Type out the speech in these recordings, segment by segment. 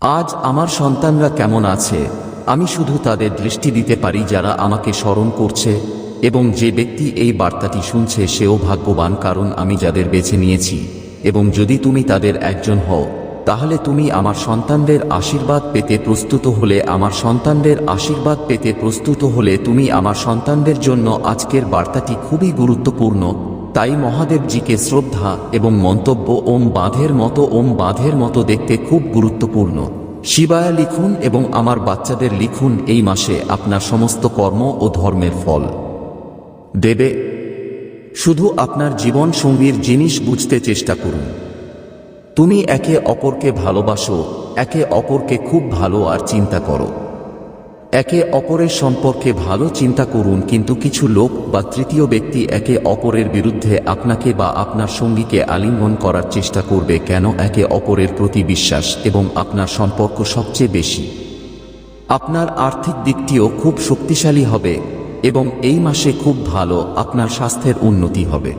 আজ আমার সন্তানরা কেমন আছে আমি শুধু তাদের দৃষ্টি দিতে পারি যারা আমাকে স্মরণ করছে, এবং যে ব্যক্তি এই বার্তাটি শুনছে সেও ভাগ্যবান, কারণ আমি যাদের বেছে নিয়েছি। এবং যদি তুমি তাদের একজন হও তাহলে তুমি আমার সন্তানদের আশীর্বাদ পেতে প্রস্তুত হলে তুমি আমার সন্তানদের জন্য আজকের বার্তাটি খুবই গুরুত্বপূর্ণ। তাই মহাদেবজিকে শ্রদ্ধা এবং মন্তব্য ওম বাঁধের মতো দেখতে খুব গুরুত্বপূর্ণ। শিবায়া লিখুন এবং আমার বাচ্চাদের লিখুন এই মাসে আপনার সমস্ত কর্ম ও ধর্মের ফল দেবে। শুধু আপনার জীবন সঙ্গীর জিনিস বুঝতে চেষ্টা করুন। তুমি একে অপরকে ভালোবাসো, একে অপরকে খুব ভালো আর চিন্তা করো, একে অপরের সম্পর্কে ভালো চিন্তা করুন। কিন্তু কিছু লোক বা তৃতীয় ব্যক্তি একে অপরের বিরুদ্ধে আপনাকে বা আপনার সঙ্গীকে আলিঙ্গন করার চেষ্টা করবে। কেন? একে অপরের প্রতি বিশ্বাস এবং আপনার সম্পর্ক সবচেয়ে বেশি। আপনার আর্থিক দিকটিও খুব শক্তিশালী হবে এবং এই মাসে খুব ভালো আপনার স্বাস্থ্যের উন্নতি হবে।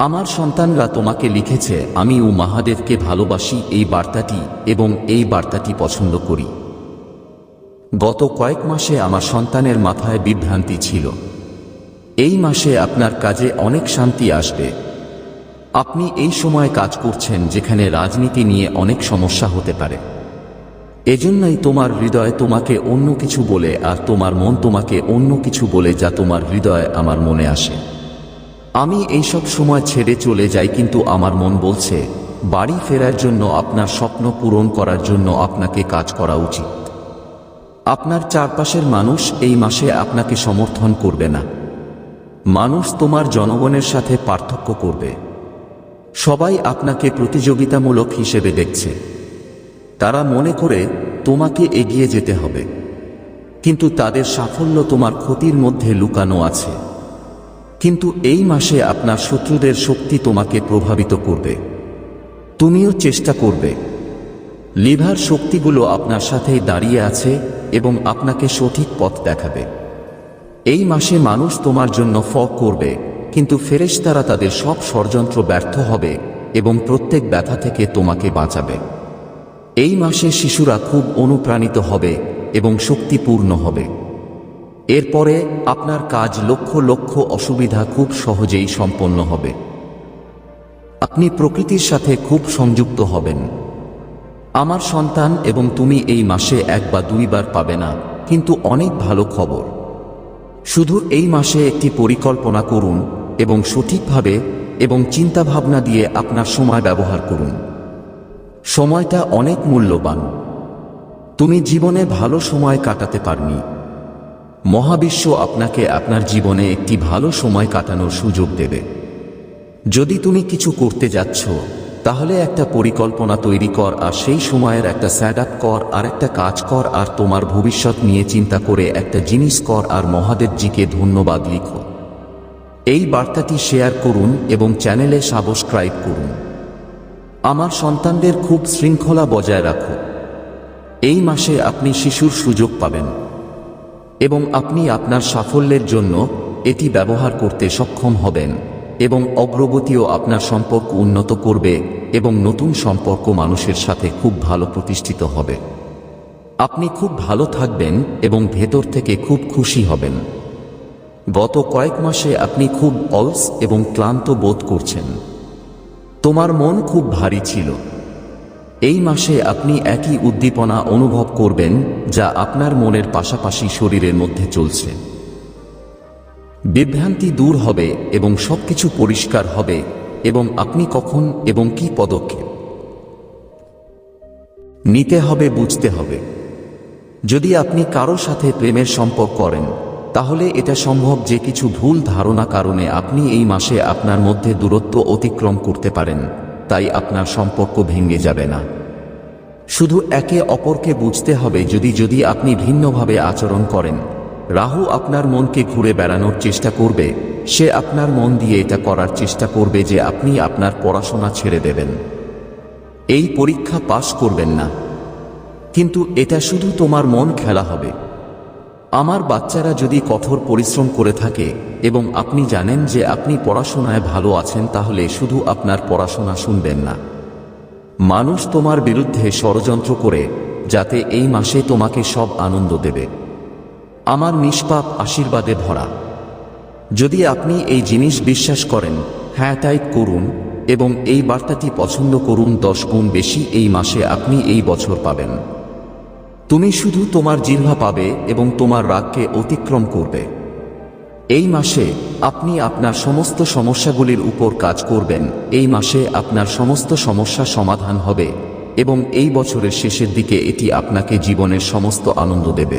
আমার সন্তানরা তোমাকে লিখেছে, আমি মহাদেবকে ভালোবাসি এই বার্তাটি এবং এই বার্তাটি পছন্দ করি। গত কয়েক মাসে আমার সন্তানের মাথায় বিভ্রান্তি ছিল। এই মাসে আপনার কাজে অনেক শান্তি আসবে। আপনি এই সময় কাজ করছেন যেখানে রাজনীতি নিয়ে অনেক সমস্যা হতে পারে। এজন্যই তোমার হৃদয় তোমাকে অন্য কিছু বলে আর তোমার মন তোমাকে অন্য কিছু বলে, যা তোমার হৃদয় আমার মনে আসে। আমি এইসব সময় ছেড়ে চলে যাই, কিন্তু আমার মন বলছে বাড়ি ফেরার জন্য, আপনার স্বপ্ন পূরণ করার জন্য আপনাকে কাজ করা উচিত। আপনার চারপাশের মানুষ এই মাসে আপনাকে সমর্থন করবে না। মানুষ তোমার জনগণের সাথে পার্থক্য করবে। সবাই আপনাকে প্রতিযোগিতামূলক হিসেবে দেখছে। তারা মনে করে তোমাকে এগিয়ে যেতে হবে, কিন্তু তাদের সাফল্য তোমার ক্ষতির মধ্যে লুকানো আছে। কিন্তু এই মাসে আপনার শত্রুদের শক্তি তোমাকে প্রভাবিত করবে। তুমিও চেষ্টা করবে। লিভার শক্তিগুলো আপনার সাথেই দাঁড়িয়ে আছে এবং আপনাকে সঠিক পথ দেখাবে। এই মাসে মানুষ তোমার জন্য ফগ করবে, কিন্তু ফেরেশতারা তাদের সব ষড়যন্ত্র ব্যর্থ হবে এবং প্রত্যেক ব্যথা থেকে তোমাকে বাঁচাবে। এই মাসে শিশুরা খুব অনুপ্রাণিত হবে এবং শক্তিপূর্ণ হবে। এরপরে আপনার কাজ লক্ষ লক্ষ অসুবিধা খুব সহজেই সম্পন্ন হবে। আপনি প্রকৃতির সাথে খুব সংযুক্ত হবেন। আমার সন্তান এবং তুমি এই মাসে 1 বা 2 বার পাবে না, কিন্তু অনেক ভালো খবর। শুধু এই মাসে একটি পরিকল্পনা করুন এবং সঠিকভাবে এবং চিন্তাভাবনা দিয়ে আপনার সময় ব্যবহার করুন। সময়টা অনেক মূল্যবান। তুমি জীবনে ভালো সময় কাটাতে পারনি। মহাবিশ্ব আপনাকে আপনার জীবনে একটি ভালো সময় কাটানোর সুযোগ দেবে। যদি তুমি কিছু করতে যাচ্ছ তাহলে একটা পরিকল্পনা তৈরি কর আর সেই সময়ের একটা সেট আপ কর আর একটা কাজ কর আর তোমার ভবিষ্যৎ নিয়ে চিন্তা করে একটা জিনিস কর আর মহাদেবজিকে ধন্যবাদ লিখো। এই বার্তাটি শেয়ার করুন এবং চ্যানেলে সাবস্ক্রাইব করুন। আমার সন্তানদের খুব শৃঙ্খলা বজায় রাখো। এই মাসে আপনি শিশুর সুযোগ পাবেন এবং আপনি আপনার সাফল্যের জন্য এটি ব্যবহার করতে সক্ষম হবেন এবং অগ্রগতিও আপনার সম্পর্ক উন্নত করবে এবং নতুন সম্পর্ক মানুষের সাথে খুব ভালো প্রতিষ্ঠিত হবে। আপনি খুব ভালো থাকবেন এবং ভেতর থেকে খুব খুশি হবেন। গত কয়েক মাসে আপনি খুব অলস এবং ক্লান্ত বোধ করছেন। তোমার মন খুব ভারী ছিল। এই মাসে আপনি একই উদ্দীপনা অনুভব করবেন যা আপনার মনের পাশাপাশি শরীরের মধ্যে চলছে। বিভ্রান্তি দূর হবে এবং সবকিছু পরিষ্কার হবে এবং আপনি কখন এবং কি পদক্ষেপ নিতে হবে বুঝতে হবে। যদি আপনি কারো সাথে প্রেমের সম্পর্ক করেন তাহলে এটা সম্ভব যে কিছু ভুল ধারণা কারণে আপনি এই মাসে আপনার মধ্যে দূরত্ব অতিক্রম করতে পারেন, তাই আপনার সম্পর্ক ভেঙে যাবে না। শুধু একে অপরকে বুঝতে হবে। যদি আপনি ভিন্নভাবে আচরণ করেন, রাহু আপনার মনকে ঘুরে বেড়ানোর চেষ্টা করবে। সে আপনার মন দিয়ে এটা করার চেষ্টা করবে যে আপনি আপনার পড়াশোনা ছেড়ে দেবেন, এই পরীক্ষা পাস করবেন না। কিন্তু এটা শুধু তোমার মন খেলা হবে। আমার বাচ্চারা যদি কঠোর পরিশ্রম করে থাকে এবং আপনি জানেন যে আপনি পড়াশোনায় ভালো আছেন, তাহলে শুধু আপনার পড়াশোনা শুনবেন না, মানুষ তোমার বিরুদ্ধে ষড়যন্ত্র করে যাতে এই মাসে তোমাকে সব আনন্দ দেবে। আমার নিষ্পাপ আশীর্বাদে ভরা। যদি আপনি এই জিনিস বিশ্বাস করেন, হ্যাঁ টাইপ করুন এবং এই বার্তাটি পছন্দ করুন। 10 গুণ বেশি এই মাসে আপনি এই বছর পাবেন। তুমি শুধু তোমার জিহ্বা পাবে এবং তোমার রাগকে অতিক্রম করবে। এই মাসে আপনি আপনার সমস্ত সমস্যাগুলির উপর কাজ করবেন। এই মাসে আপনার সমস্ত সমস্যা সমাধান হবে এবং এই বছরের শেষের দিকে এটি আপনাকে জীবনের সমস্ত আনন্দ দেবে।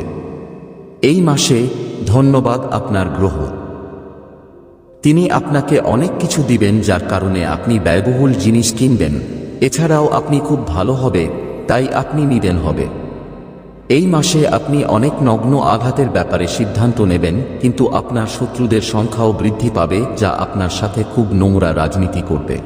এই মাসে ধন্যবাদ আপনার গ্রহ। তিনি আপনাকে অনেক কিছু দিবেন যার কারণে আপনি ব্যয়বহুল জিনিস কিনবেন। এছাড়াও আপনি খুব ভালো হবে, তাই আপনি নিবেন হবে। এই মাসে আপনি অনেক নগ্ন আঘাতের ব্যাপারে সিদ্ধান্ত নেবেন, কিন্তু আপনার শত্রুদের সংখ্যাও বৃদ্ধি পাবে যা আপনার সাথে খুব নোংরা রাজনীতি করবে।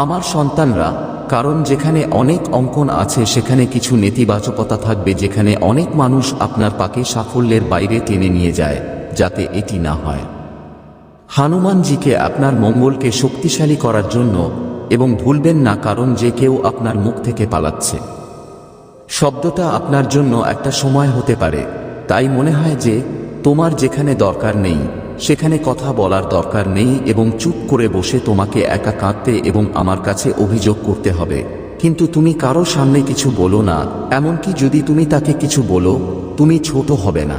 আমার সন্তানরা, কারণ যেখানে অনেক অঙ্কন আছে সেখানে কিছু নেতিবাচকতা থাকবে, যেখানে অনেক মানুষ আপনার পাকে সাফল্যের বাইরে টেনে নিয়ে যায়, যাতে এটি না হয়। হনুমানজিকে আপনার মঙ্গলকে শক্তিশালী করার জন্য এবং ভুলবেন না, কারণ যে কেউ আপনার মুখ থেকে পালাচ্ছে। শব্দটা আপনার জন্য একটা সময় হতে পারে, তাই মনে হয় যে তোমার যেখানে দরকার নেই সেখানে কথা বলার দরকার নেই এবং চুপ করে বসে তোমাকে একা কাঁদতে এবং আমার কাছে অভিযোগ করতে হবে। কিন্তু তুমি কারো সামনে কিছু বলো না, এমনকি যদি তুমি তাকে কিছু বলো, তুমি ছোট হবে না।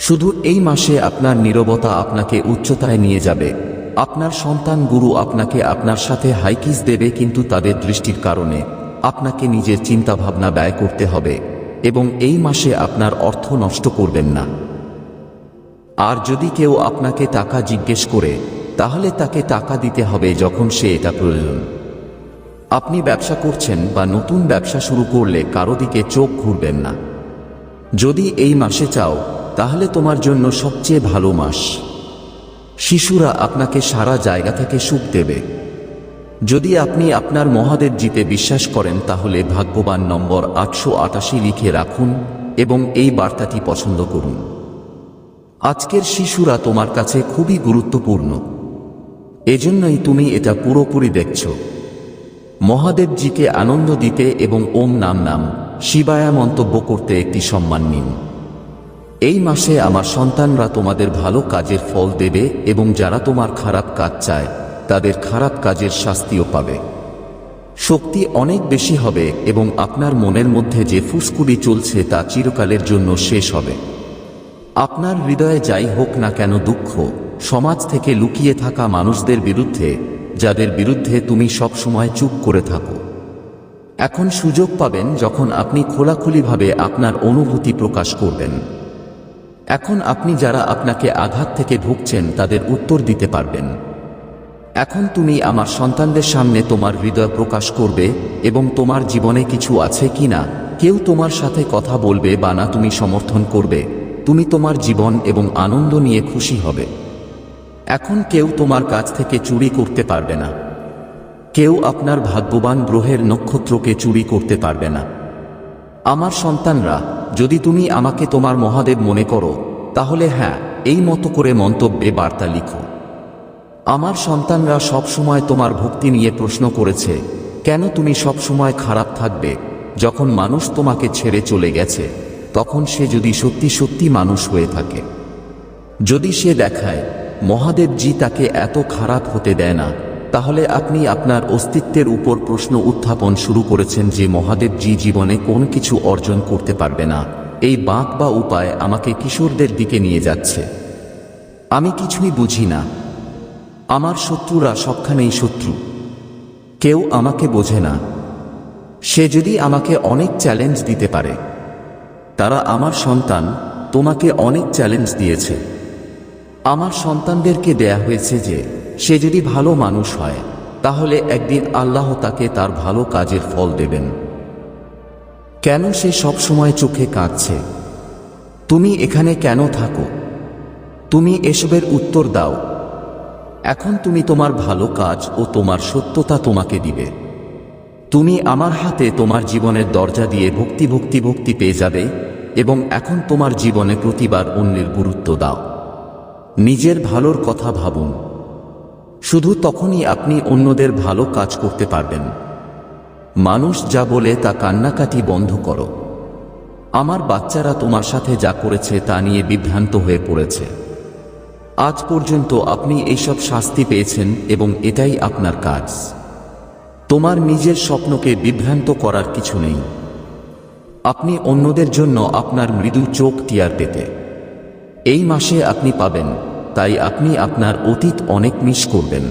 শুধু এই মাসে আপনার নীরবতা আপনাকে উচ্চতায় নিয়ে যাবে। আপনার সন্তান গুরু আপনাকে আপনার সাথে হাইকিস দেবে, কিন্তু তাদের দৃষ্টির কারণে আপনাকে নিজের চিন্তাভাবনা ব্যয় করতে হবে এবং এই মাসে আপনার অর্থ নষ্ট করবেন না। আর যদি কেউ আপনাকে টাকা জিজ্ঞেস করে, তাহলে তাকে টাকা দিতে হবে যখন সে এটা প্রয়োজন। আপনি ব্যবসা করছেন বা নতুন ব্যবসা শুরু করলে কারো দিকে চোখ ঘুরবেন না। যদি এই মাসে চাও, তাহলে তোমার জন্য সবচেয়ে ভালো মাস। শিশুরা আপনাকে সারা জায়গা থেকে সুখ দেবে। যদি আপনি আপনার মহাদেব জিতে বিশ্বাস করেন, তাহলে ভাগ্যবান নম্বর 888 লিখে রাখুন এবং এই বার্তাটি পছন্দ করুন। আজকের শিশুরা তোমার কাছে খুবই গুরুত্বপূর্ণ, এজন্যই তুমি এটা পুরোপুরি দেখছ। মহাদেবজিকে আনন্দ দিতে এবং ওম নাম নাম শিবায়া মন্তব্য করতে একটি সম্মান নিন। এই মাসে আমার সন্তানরা তোমাদের ভালো কাজের ফল দেবে এবং যারা তোমার খারাপ কাজ চায় তাদের খারাপ কাজের শাস্তিও পাবে। শক্তি অনেক বেশি হবে এবং আপনার মনের মধ্যে যে ফুসকুড়ি চলছে তা চিরকালের জন্য শেষ হবে। আপনার হৃদয়ে যাই হোক না কেন দুঃখ, সমাজ থেকে লুকিয়ে থাকা মানুষদের বিরুদ্ধে, যাদের বিরুদ্ধে তুমি সব সময় চুপ করে থাকো, এখন সুযোগ পাবেন যখন আপনি খোলাখুলিভাবে আপনার অনুভূতি প্রকাশ করবেন। এখন আপনি যারা আপনাকে আঘাত থেকে ভুগছেন তাদের উত্তর দিতে পারবেন। এখন তুমি আমার সন্তানদের সামনে তোমার হৃদয় প্রকাশ করবে এবং তোমার জীবনে কিছু আছে কিনা কেউ তোমার সাথে কথা বলবে বা না তুমি সমর্থন করবে, তুমি তোমার জীবন এবং আনন্দ নিয়ে খুশি হবে। এখন কেউ তোমার কাছ থেকে চুরি করতে পারবে না। কেউ আপনার ভাগ্যবান গ্রহের নক্ষত্রকে চুরি করতে পারবে না। আমার সন্তানরা, যদি তুমি আমাকে তোমার মহাদেব মনে করো, তাহলে হ্যাঁ এই মতো করে মন্তব্যে বার্তা লিখো। আমার সন্তানরা সব সময় তোমার ভক্তি নিয়ে প্রশ্ন করেছে, কেন তুমি সব সময় খারাপ থাকবে? যখন মানুষ তোমাকে ছেড়ে চলে গেছে, তখন সে যদি সত্যি সত্যি মানুষ হয়ে থাকে, যদি সে দেখায় মহাদেবজি তাকে এত খারাপ হতে দেয় না, তাহলে আপনি আপনার অস্তিত্বের উপর প্রশ্ন উত্থাপন শুরু করেছেন যে মহাদেবজি জীবনে কোন কিছু অর্জন করতে পারবে না। এই বাঁক বা উপায় আমাকে কিশোরদের দিকে নিয়ে যাচ্ছে। আমি কিছুই বুঝি না। আমার শত্রুরা সবখানেই শত্রু। কেউ আমাকে বোঝে না। সে যদি আমাকে অনেক চ্যালেঞ্জ দিতে পারে। তারা আমার সন্তান, তোমাকে অনেক চ্যালেঞ্জ দিয়েছে। আমার সন্তানদেরকে দেয়া হয়েছে যে সে যদি ভালো মানুষ হয়, তাহলে একদিন আল্লাহ তাকে তার ভালো কাজের ফল দেবেন। কেন সে সব সময় চোখে কাঁদছে? তুমি এখানে কেন থাকো? তুমি এসবের উত্তর দাও। এখন তুমি তোমার ভালো কাজ ও তোমার সত্যতা তোমাকে দিবে। তুমি আমার হাতে তোমার জীবনের দরজা দিয়ে ভক্তি ভক্তি ভক্তি পেয়ে যাবে এবং এখন তোমার জীবনে প্রতিবার অন্যের গুরুত্ব দাও। নিজের ভালোর কথা ভাবুন। শুধু তখনই আপনি অন্যদের ভালো কাজ করতে পারবেন। মানুষ যা বলে তা কান্নাকাটি বন্ধ করো। আমার বাচ্চারা তোমার সাথে যা করেছে তা নিয়ে বিভ্রান্ত হয়ে পড়েছে। আজ পর্যন্ত আপনি এইসব শাস্তি পেয়েছেন এবং এটাই আপনার কাজ। তোমার নিজের স্বপ্নকে বিভ্রান্ত করার কিছু নেই। আপনি অন্যদের জন্য আপনার মৃদু চোখ টিয়ার পেতে এই মাসে আপনি পাবেন, তাই আপনি আপনার অতীত অনেক মিস করবেন।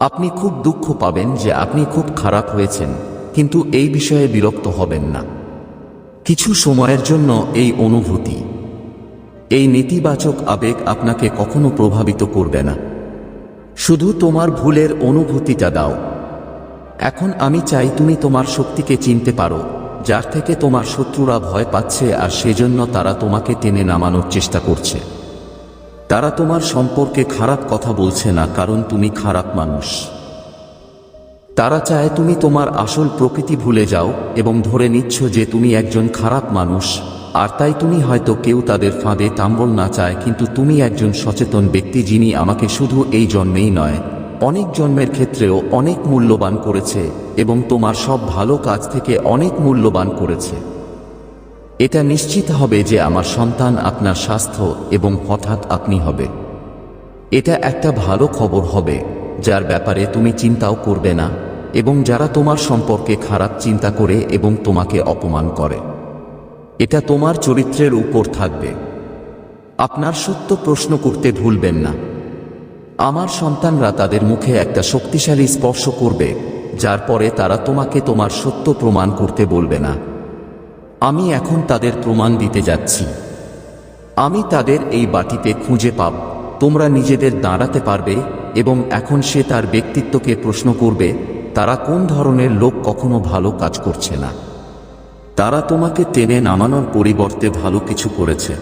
আপনি খুব দুঃখ পাবেন যে আপনি খুব খারাপ হয়েছেন, কিন্তু এই বিষয়ে বিরক্ত হবেন না। কিছু সময়ের জন্য এই অনুভূতি, এই নেতিবাচক আবেগ আপনাকে কখনো প্রভাবিত করবে না। শুধু তোমার ভুলের অনুভূতিটা দাও। এখন আমি চাই তুমি তোমার শক্তিকে চিনতে পারো, যার থেকে তোমার শত্রুরা ভয় পাচ্ছে, আর সেজন্য তারা তোমাকে টেনে নামানোর চেষ্টা করছে। তারা তোমার সম্পর্কে খারাপ কথা বলছে না কারণ তুমি খারাপ মানুষ। তারা চায় তুমি তোমার আসল প্রকৃতি ভুলে যাও এবং ধরে নিচ্ছ যে তুমি একজন খারাপ মানুষ, আর তাই তুমি হয়তো কেউ তাদের ফাঁদে টাম্বল না চায়, কিন্তু তুমি একজন সচেতন ব্যক্তি যিনি আমাকে শুধু এই জন্মেই নয়, অনেক জন্মের ক্ষেত্রেও অনেক মূল্যবান করেছে এবং তোমার সব ভালো কাজ থেকে অনেক মূল্যবান করেছে। এটা নিশ্চিত হবে যে আমার সন্তান আপনার স্বাস্থ্য এবং হঠাৎ আপনি হবে। এটা একটা ভালো খবর হবে যার ব্যাপারে তুমি চিন্তাও করবে না, এবং যারা তোমার সম্পর্কে খারাপ চিন্তা করে এবং তোমাকে অপমান করে, এটা তোমার চরিত্রের উপর থাকবে। আপনার সত্য প্রশ্ন করতে ভুলবেন না। আমার সন্তানরা তাদের মুখে একটা শক্তিশালী স্পর্শ করবে, যার পরে তারা তোমাকে তোমার সত্য প্রমাণ করতে বলবে না। আমি এখন তাদের প্রমাণ দিতে যাচ্ছি। আমি তাদের এই বাটিতে খুঁজে পাব। তোমরা নিজেদের দাঁড়াতে পারবে এবং এখন সে তার ব্যক্তিত্বকে প্রশ্ন করবে। তারা কোন ধরনের লোক কখনো ভালো কাজ করছে না। তারা তোমাকে টেনে নামানোর পরিবর্তে ভালো কিছু করেছে।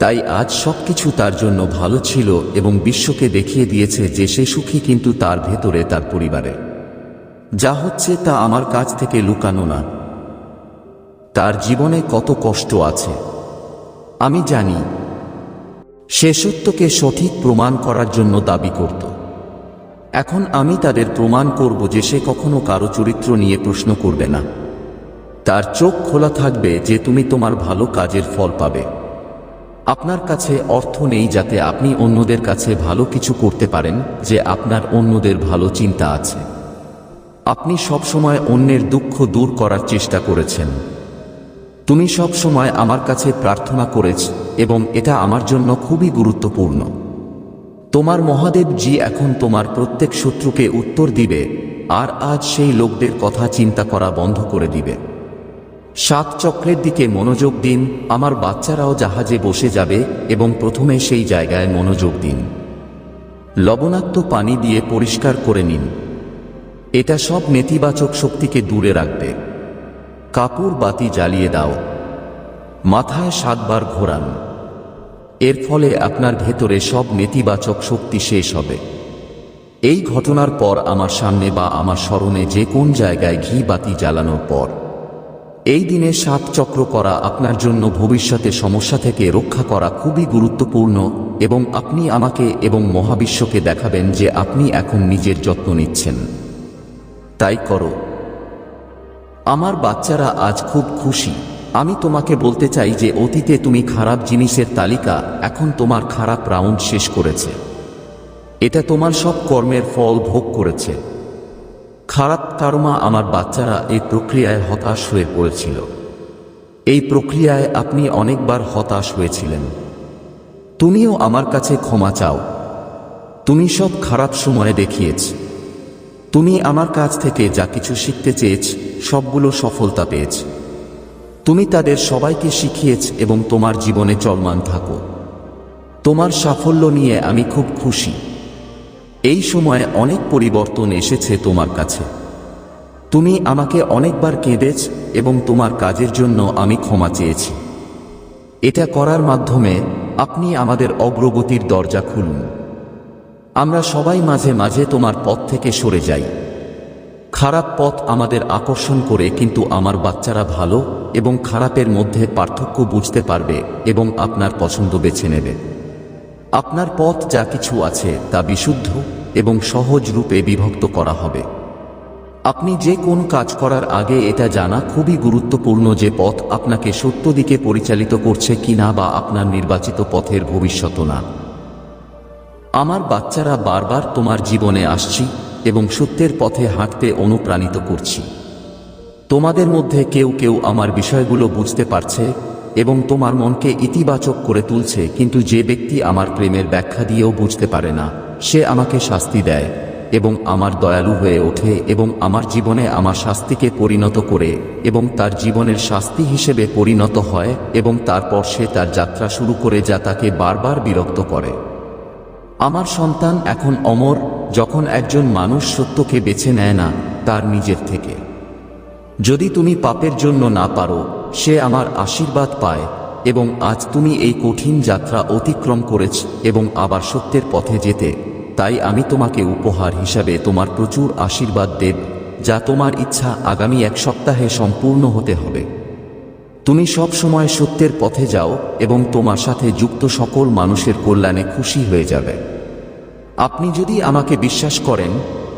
তাই আজ সবকিছু তার জন্য ভালো ছিল এবং বিশ্বকে দেখিয়ে দিয়েছে যে সে সুখী, কিন্তু তার ভেতরে তার পরিবারে যা হচ্ছে তা আমার কাছ থেকে লুকানো না। তার জীবনে কত কষ্ট আছে আমি জানি। সে সত্যকে সঠিক প্রমাণ করার জন্য দাবি করত। এখন আমি তাদের প্রমাণ করব যে সে কখনো কারো চরিত্র নিয়ে প্রশ্ন করবে না। তার চোখ খোলা থাকবে যে তুমি তোমার ভালো কাজের ফল পাবে। আপনার কাছে অর্থ নেই যাতে আপনি অন্যদের কাছে ভালো কিছু করতে পারেন, যে আপনার অন্যদের ভালো চিন্তা আছে। আপনি সবসময় অন্যের দুঃখ দূর করার চেষ্টা করেছেন। তুমি সব সময় আমার কাছে প্রার্থনা করেছ এবং এটা আমার জন্য খুবই গুরুত্বপূর্ণ। তোমার মহাদেব জি এখন তোমার প্রত্যেক শত্রুকে উত্তর দিবে, আর আজ সেই লোকদের কথা চিন্তা করা বন্ধ করে দিবে। 7 চক্রের দিকে মনোযোগ দিন। আমার বাচ্চারাও জাহাজে বসে যাবে এবং প্রথমে সেই জায়গায় মনোযোগ দিন। লবণাক্ত পানি দিয়ে পরিষ্কার করে নিন। এটা সব নেতিবাচক শক্তিকে দূরে রাখবে। কাপড় বাতি জ্বালিয়ে দাও। মাথায় 7 বার ঘোরান। এর ফলে আপনার ভেতরে সব নেতিবাচক শক্তি শেষ হবে। এই ঘটনার পর আমার সামনে বা আমার স্মরণে যে কোন জায়গায় ঘি বাতি জ্বালানোর পর এই দিনে 7 চক্র করা আপনার জন্য ভবিষ্যতে সমস্যা থেকে রক্ষা করা খুবই গুরুত্বপূর্ণ, এবং আপনি আমাকে এবং মহাবিশ্বকে দেখাবেন যে আপনি এখন নিজের যত্ন নিচ্ছেন। তাই করো। আমার বাচ্চারা আজ খুব খুশি। আমি তোমাকে বলতে চাই যে অতীতে তুমি খারাপ জিনিসের তালিকা এখন তোমার খারাপ রাউন্ড শেষ করেছে। এটা তোমার সব কর্মের ফল ভোগ করেছে। খারাপ কার্মা আমার বাচ্চারা এই প্রক্রিয়ায় হতাশ হয়ে পড়েছিল। এই প্রক্রিয়ায় আপনি অনেকবার হতাশ হয়েছিলেন। তুমিও আমার কাছে ক্ষমা চাও। তুমি সব খারাপ সময়ে দেখিয়েছ। তুমি আমার কাছ থেকে যা কিছু শিখতে চেয়েছ সবগুলো সফলতা পেয়েছ। তুমি তাদের সবাইকে শিখিয়েছ এবং তোমার জীবনে চলমান থাকো। তোমার সাফল্য নিয়ে আমি খুব খুশি। এই সময়ে অনেক পরিবর্তন এসেছে তোমার কাছে। তুমি আমাকে অনেকবার কেঁদেছ এবং তোমার কাজের জন্য আমি ক্ষমা চেয়েছি। এটা করার মাধ্যমে আপনি আমাদের অগ্রগতির দরজা খুলুন। আমরা সবাই মাঝে মাঝে তোমার পথ থেকে সরে যাই। খারাপ পথ আমাদের আকর্ষণ করে, কিন্তু আমার বাচ্চারা ভালো এবং খারাপের মধ্যে পার্থক্য বুঝতে পারবে এবং আপনার পছন্দ বেছে নেবে। আপনার পথ যা কিছু আছে তা বিশুদ্ধ এবং সহজ রূপে বিভক্ত করা হবে। আপনি যে কোন কাজ করার আগে এটা জানা খুবই গুরুত্বপূর্ণ যে পথ আপনাকে সত্য দিকে পরিচালিত করছে কিনা বা আপনার নির্বাচিত পথের ভবিষ্যৎ না। আমার বাচ্চারা, বারবার তোমার জীবনে আসছি এবং সত্যের পথে হাঁটতে অনুপ্রাণিত করছি। তোমাদের মধ্যে কেউ কেউ আমার বিষয়গুলো বুঝতে পারছে এবং তোমার মনকে ইতিবাচক করে তুলছে, কিন্তু যে ব্যক্তি আমার প্রেমের ব্যাখ্যা দিয়েও বুঝতে পারে না, সে আমাকে শাস্তি দেয় এবং আমার দয়ালু হয়ে ওঠে এবং আমার জীবনে আমার শাস্তিকে পরিণত করে এবং তার জীবনের শাস্তি হিসেবে পরিণত হয় এবং তারপর সে তার যাত্রা শুরু করে যা তাকে বারবার বিরক্ত করে। আমার সন্তান এখন অমর যখন একজন মানুষ সত্যকে বেছে নেয় না তার নিজের থেকে। যদি তুমি পাপের জন্য না পারো, সে আমার আশীর্বাদ পায় এবং আজ তুমি এই কঠিন যাত্রা অতিক্রম করেছ এবং আবার সত্যের পথে যেতে, তাই আমি তোমাকে উপহার হিসাবে তোমার প্রচুর আশীর্বাদ দেব, যা তোমার ইচ্ছা আগামী 1 সপ্তাহে সম্পূর্ণ হতে হবে। তুমি সব সময় সত্যের পথে যাও এবং তোমার সাথে যুক্ত সকল মানুষের কল্যাণে খুশি হয়ে যাবে। আপনি যদি আমাকে বিশ্বাস করেন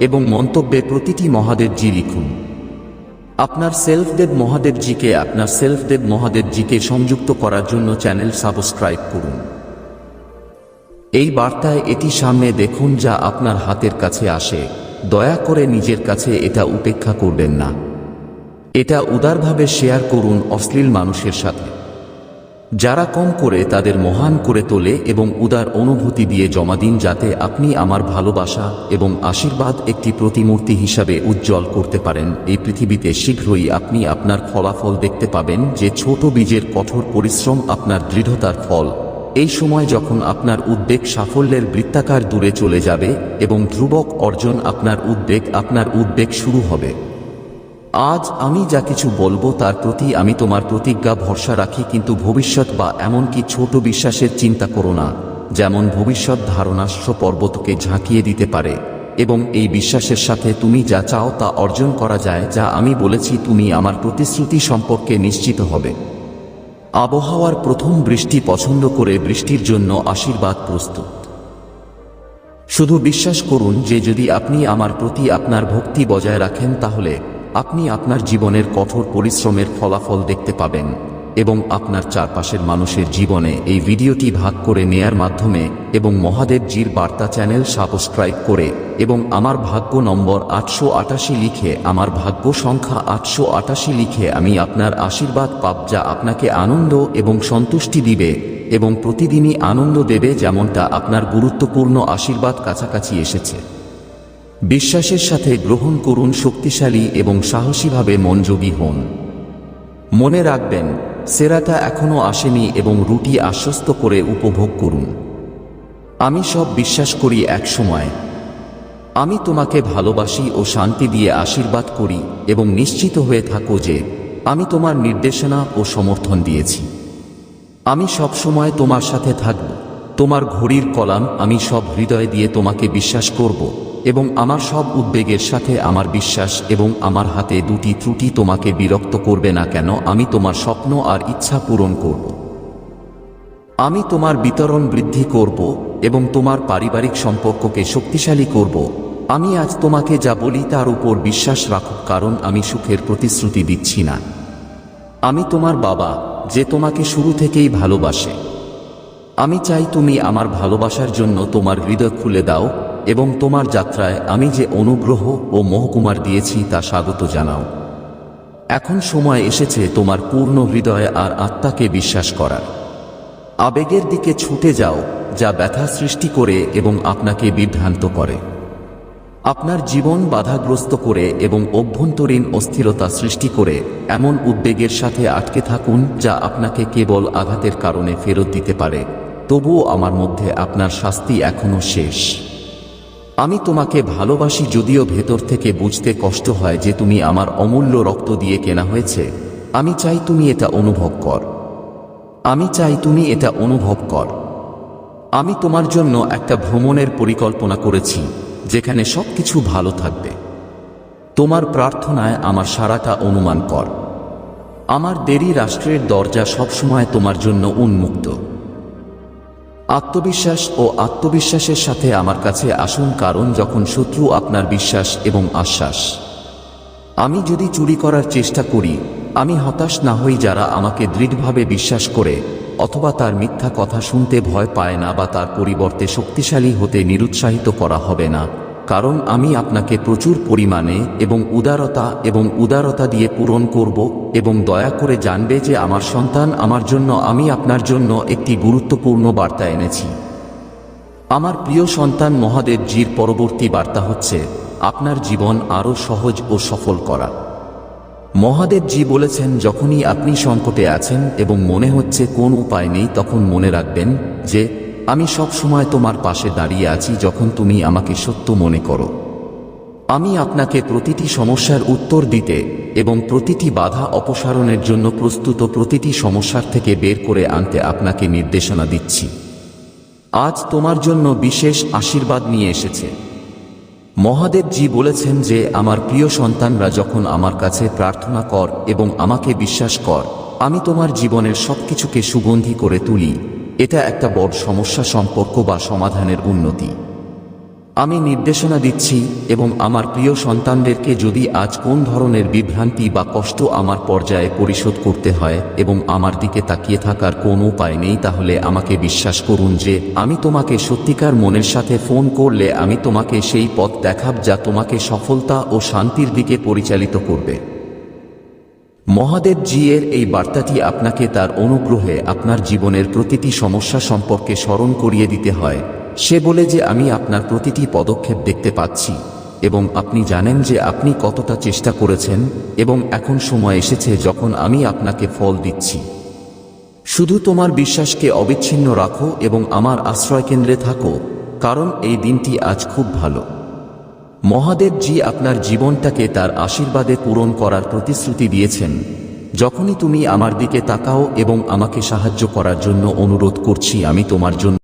এবং মন্তব্যে প্রতিটি মহাদেবজি লিখুন। আপনার সেলফদেব মহাদেবজিকে সংযুক্ত করার জন্য চ্যানেল সাবস্ক্রাইব করুন। এই বার্তায় এটি সামনে দেখুন যা আপনার হাতের কাছে আসে। দয়া করে নিজের কাছে এটা উপেক্ষা করবেন না। এটা উদারভাবে শেয়ার করুন অশ্লীল মানুষের সাথে, যারা কম করে তাদের মহান করে তোলে, এবং উদার অনুভূতি দিয়ে জমা দিন যাতে আপনি আমার ভালোবাসা এবং আশীর্বাদ একটি প্রতিমূর্তি হিসাবে উজ্জ্বল করতে পারেন। এই পৃথিবীতে শীঘ্রই আপনি আপনার ফলাফল দেখতে পাবেন, যে ছোট বীজের কঠোর পরিশ্রম আপনার দৃঢ়তার ফল। এই সময় যখন আপনার উদ্বেগ সাফল্যের বৃত্তাকার দূরে চলে যাবে এবং ধ্রুবক অর্জন আপনার উদ্বেগ শুরু হবে। আজ আমি যা কিছু বলবো তার প্রতি আমি তোমার প্রতিজ্ঞা ভরসা রাখি, কিন্তু ভবিষ্যৎ বা এমনকি ছোট বিশ্বাসের চিন্তা করো না, যেমন ভবিষ্যৎ ধারণাস্য পর্বতকে ঝাঁকিয়ে দিতে পারে এবং এই বিশ্বাসের সাথে তুমি যা চাও তা অর্জন করা যায়। যা আমি বলেছি তুমি আমার প্রতিশ্রুতি সম্পর্কে নিশ্চিত হবে। আবহাওয়ার প্রথম বৃষ্টি পছন্দ করে বৃষ্টির জন্য আশীর্বাদ প্রস্তুত। শুধু বিশ্বাস করুন যে যদি আপনি আমার প্রতি আপনার ভক্তি বজায় রাখেন, তাহলে আপনি আপনার জীবনের কঠোর পরিশ্রমের ফলাফল দেখতে পাবেন এবং আপনার চারপাশের মানুষের জীবনে এই ভিডিওটি ভাগ করে নেয়ার মাধ্যমে এবং মহাদেবজির বার্তা চ্যানেল সাবস্ক্রাইব করে এবং আমার ভাগ্য নম্বর 888 লিখে, আমার ভাগ্য সংখ্যা 888 লিখে আমি আপনার আশীর্বাদ পাব, যা আপনাকে আনন্দ এবং সন্তুষ্টি দিবে এবং প্রতিদিনই আনন্দ দেবে, যেমনটা আপনার গুরুত্বপূর্ণ আশীর্বাদ কাছাকাছি এসেছে। বিশ্বাসের সাথে গ্রহণ করুন, শক্তিশালী এবং সাহসীভাবে মনোযোগী হন। মনে রাখবেন, সেরাটা এখনো আসেনি এবং রুটি আশ্বস্ত করে উপভোগ করুন। আমি সব বিশ্বাস করি এক সময়। আমি তোমাকে ভালোবাসি ও শান্তি দিয়ে আশীর্বাদ করি এবং নিশ্চিত হয়ে থাকো যে আমি তোমার নির্দেশনা ও সমর্থন দিয়েছি। আমি সব সময় তোমার সাথে থাকব। তোমার ঘড়ির কলাম, আমি সব হৃদয় দিয়ে তোমাকে বিশ্বাস করব এবং আমার সব উদ্বেগের সাথে আমার বিশ্বাস এবং আমার হাতে 2টি ত্রুটি তোমাকে বিরক্ত করবে না কেন। আমি তোমার স্বপ্ন আর ইচ্ছা পূরণ করব। আমি তোমার বিতরণ বৃদ্ধি করব এবং তোমার পারিবারিক সম্পর্ককে শক্তিশালী করব। আমি আজ তোমাকে যা বলি তার উপর বিশ্বাস রাখো, কারণ আমি সুখের প্রতিশ্রুতি দিচ্ছি না। আমি তোমার বাবা, যে তোমাকে শুরু থেকেই ভালোবাসে। আমি চাই তুমি আমার ভালোবাসার জন্য তোমার হৃদয় খুলে দাও এবং তোমার যাত্রায় আমি যে অনুগ্রহ ও মহকুমার দিয়েছি তা স্বাগত জানাও। এখন সময় এসেছে তোমার পূর্ণ হৃদয় আর আত্মাকে বিশ্বাস করার। আবেগের দিকে ছুটে যাও, যা ব্যথা সৃষ্টি করে এবং আপনাকে বিভ্রান্ত করে, আপনার জীবন বাধাগ্রস্ত করে এবং অভ্যন্তরীণ অস্থিরতা সৃষ্টি করে। এমন উদ্বেগের সাথে আটকে থাকুন যা আপনাকে কেবল আঘাতের কারণে ফেরত দিতে পারে। তবুও আমার মধ্যে আপনার শাস্তি এখনো শেষ। আমি তোমাকে ভালোবাসি, যদিও ভেতর থেকে বুঝতে কষ্ট হয় যে তুমি আমার অমূল্য রক্ত দিয়ে কেনা হয়েছে। আমি চাই তুমি এটা অনুভব কর। আমি তোমার জন্য একটা ভ্রমণের পরিকল্পনা করেছি, যেখানে সবকিছু ভালো থাকবে। তোমার প্রার্থনায় আমার সারাটা অনুমান কর। আমার দেরি রাষ্ট্রের দরজা সবসময় তোমার জন্য উন্মুক্ত। আত্মবিশ্বাস ও আত্মবিশ্বাসের সাথে আমার কাছে আসুন, কারণ যখন শত্রু আপনার বিশ্বাস এবং আশ্বাস আমি যদি চুরি করার চেষ্টা করি, আমি হতাশ না হই। যারা আমাকে দৃঢ়ভাবে বিশ্বাস করে অথবা তার মিথ্যা কথা শুনতে ভয় পায় না বা তার পরিবর্তে শক্তিশালী হতে নিরুৎসাহিত করা হবে না, কারণ আমি আপনাকে প্রচুর পরিমাণে এবং উদারতা দিয়ে পূরণ করব এবং দয়া করে জানবে যে আমার সন্তান, আমার জন্য আমি আপনার জন্য একটি গুরুত্বপূর্ণ বার্তা এনেছি। আমার প্রিয় সন্তান মহাদেব জির পরবর্তী বার্তা হচ্ছে আপনার জীবন আরও সহজ ও সফল করা। মহাদেব জি বলেছেন, যখনই আপনি সংকটে আছেন এবং মনে হচ্ছে কোন উপায় নেই, তখন মনে রাখবেন যে আমি সব সময় তোমার পাশে দাঁড়িয়ে আছি। যখন তুমি আমাকে সত্য মনে করো, আমি আপনাকে প্রতিটি সমস্যার উত্তর দিতে এবং প্রতিটি বাধা অপসারণের জন্য প্রস্তুত, প্রতিটি সমস্যার থেকে বের করে আনতে আপনাকে নির্দেশনা দিচ্ছি। আজ তোমার জন্য বিশেষ আশীর্বাদ নিয়ে এসেছে। মহাদেব জি বলেছেন যে আমার প্রিয় সন্তানরা, যখন আমার কাছে প্রার্থনা কর এবং আমাকে বিশ্বাস কর, আমি তোমার জীবনের সবকিছুকে সুগন্ধি করে তুলি। এটা একটা বড় সমস্যা, সম্পর্ক বা সমাধানের উন্নতি। আমি নির্দেশনা দিচ্ছি এবং আমার প্রিয় সন্তানদেরকে, যদি আজ কোন ধরনের বিভ্রান্তি বা কষ্ট আমার পর্যায়ে পরিশোধ করতে হয় এবং আমার দিকে তাকিয়ে থাকার কোনো উপায় নেই, তাহলে আমাকে বিশ্বাস করুন যে আমি তোমাকে সত্যিকার মনের সাথে ফোন করলে আমি তোমাকে সেই পথ দেখাব যা তোমাকে সফলতা ও শান্তির দিকে পরিচালিত করবে। মহাদেব জি এর এই বার্তাটি আপনাকে তার অনুগ্রহে আপনার জীবনের প্রতিটি সমস্যা সম্পর্কে স্মরণ করিয়ে দিতে হয়। সে বলে যে আমি আপনার প্রতিটি পদক্ষেপ দেখতে পাচ্ছি এবং আপনি জানেন যে আপনি কতটা চেষ্টা করেছেন এবং এখন সময় এসেছে যখন আমি আপনাকে ফল দিচ্ছি। শুধু তোমার বিশ্বাসকে অবিচ্ছিন্ন রাখো এবং আমার আশ্রয়কেন্দ্রে থাকো, কারণ এই দিনটি আজ খুব ভালো। মহাদেব জি আপনার জীবনটাকে তার আশীর্বাদে পূরণ করার প্রতিশ্রুতি দিয়েছেন। যখনই তুমি আমার দিকে তাকাও এবং আমাকে সাহায্য করার জন্য অনুরোধ করছি, আমি তোমার জন্য